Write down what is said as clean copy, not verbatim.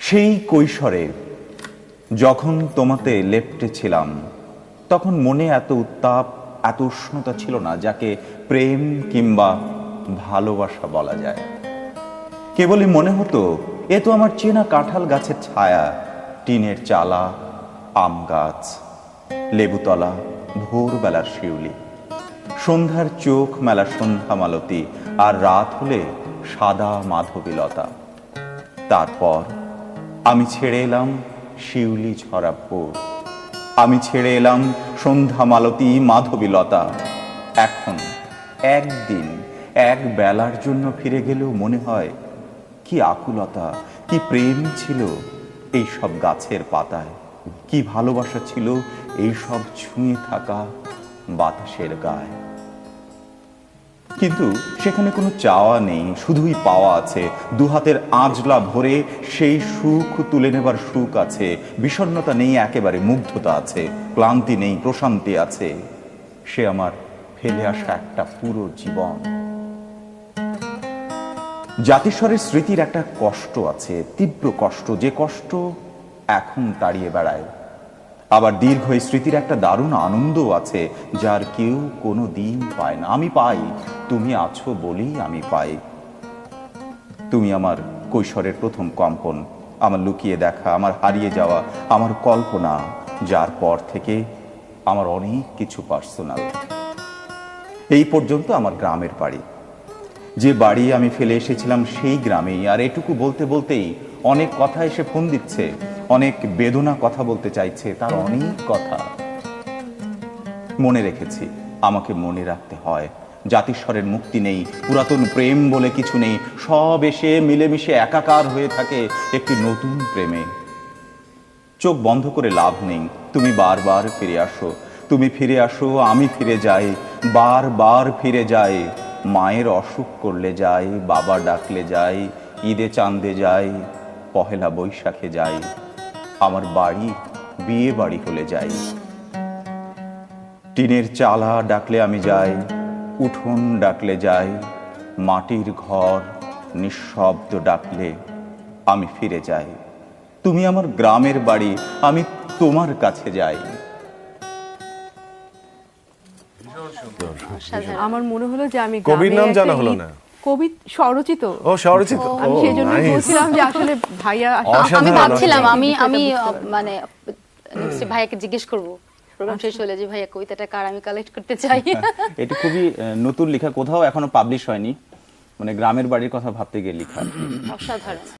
সেই কৈশোরে যখন তোমাতে লেপ্টে ছিলাম, তখন মনে এত উত্তাপ, এত উষ্ণতা ছিল না যাকে প্রেম কিংবা ভালোবাসা বলা যায়। কেবলই মনে হতো এ তো আমার চেনা কাঁঠাল গাছের ছায়া, টিনের চালা, আম গাছ, লেবুতলা, ভোরবেলার শিউলি, সন্ধ্যার চোখ মেলা সন্ধ্যা মালতী, আর রাত হলে সাদা মাধবীলতা। তারপর আমি ছেড়ে এলাম শিউলি ঝরা ভোর, আমি ছেড়ে এলাম সন্ধ্যা মালতী, মাধবীলতা। এখন একদিন এক বেলার জন্য ফিরে গেলেও মনে হয় কি আকুলতা, কি প্রেম ছিল এই সব গাছের পাতায়, কি ভালোবাসা ছিল এই সব ছুঁয়ে থাকা বাতাসের গায়ে। কিন্তু সেখানে কোনো চাওয়া নেই, শুধুই পাওয়া আছে। দুহাতের আঁজলা ভরে সেই সুখ তুলে নেবার সুখ আছে। বিষণ্ণতা নেই, একেবারে মুগ্ধতা আছে। ক্লান্তি নেই, প্রশান্তি আছে। সে আমার ফেলে আসা একটা পুরো জীবন। জাতিস্বরের স্মৃতির একটা কষ্ট আছে, তীব্র কষ্ট, যে কষ্ট এখন তাড়িয়ে বেড়ায়। আবার দীর্ঘ এই স্মৃতির একটা দারুণ আনন্দও আছে, যার কেউ কোনো দিন পায় না। আমি পাই, তুমি আছো বলেই আমি পাই। তুমি আমার কৈশোরের প্রথম কম্পন, আমার লুকিয়ে দেখা, আমার হারিয়ে যাওয়া, আমার কল্পনা, যার পর থেকে আমার অনেক কিছু পার্সোনাল। এই পর্যন্ত আমার গ্রামের বাড়ি, যে বাড়ি আমি ফেলে এসেছিলাম সেই গ্রামেই। আর এটুকু বলতে বলতেই অনেক কথা এসে ফোন দিচ্ছে, অনেক বেদনা কথা বলতে চাইছে, তার অনেক কথা। মনে রেখেছি, আমাকে মনে রাখতে হয়। জাতিস্বরের মুক্তি নেই, পুরাতন প্রেম বলে কিছু নেই, সব এসে মিলেমিশে একাকার হয়ে থাকে একটি নতুন প্রেমে। চোখ বন্ধ করে লাভ নেই, তুমি বারবার ফিরে আসো, তুমি ফিরে আসো, আমি ফিরে যাই, বারবার ফিরে যাই। মায়ের অসুখ করলে যাই, বাবা ডাকলে যাই, ঈদে চাঁদে যাই, পহেলা বৈশাখে যাই, আমার বাড়ি বিয়ে বাড়ি হলে যাই। টিনের চালা ডাকলে আমি যাই, উঠোন ডাকলে যাই, মাটির ঘর নিঃশব্দ ডাকলে আমি ফিরে যাই। তুমি আমার গ্রামের বাড়ি, আমি তোমার কাছে যাই। আমার মনে হলো যে আমি কবির নাম জানা হলো না। কবি স্বরচিত। ও স্বরচিত, আমি সেজন্য বলছিলাম যে আসলে ভাইয়া আমি ভাবছিলাম আমি মানে ভাইয়াকে জিজ্ঞেস করব প্রোগ্রাম শেষ হলে যে ভাইয়া কবিতাটা কার, আমি কালেক্ট করতে চাই। এটা খুবই নতুন লেখা, কোথাও এখনো পাবলিশ হয়নি, মানে গ্রামের বাড়ির কথা ভাবতে গিয়ে লেখা। অসাধারণ।